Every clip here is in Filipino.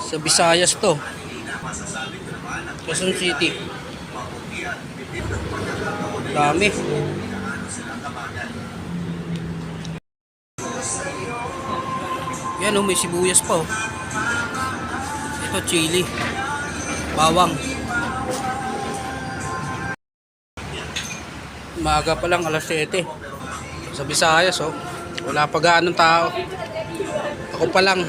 Sa Visayas to. Quezon City. Dami. Yan oh, may sibuyas pa oh. Ito chili. Bawang. Maaga pa lang, alas 7. Sa Visayas oh. Wala pa gaanong tao. Ako pa lang.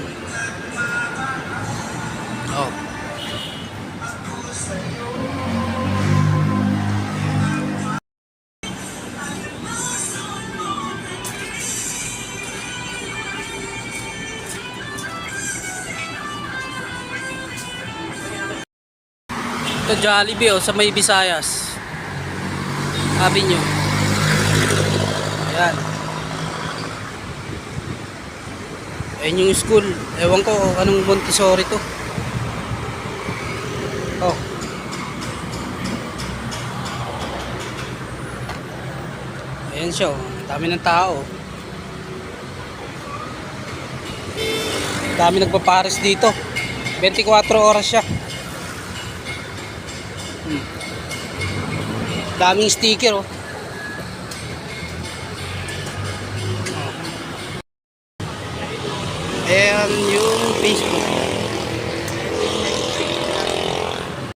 Oh. Ito Jollibee oh, sa may Visayas Avenue. Ayan. Ayan yung school. Ewan ko anong Montessori to. Oh. Ayan siya oh. Dami ng tao. Dami nagpapares dito. 24 oras siya. Daming sticker oh. Ayan yung Facebook.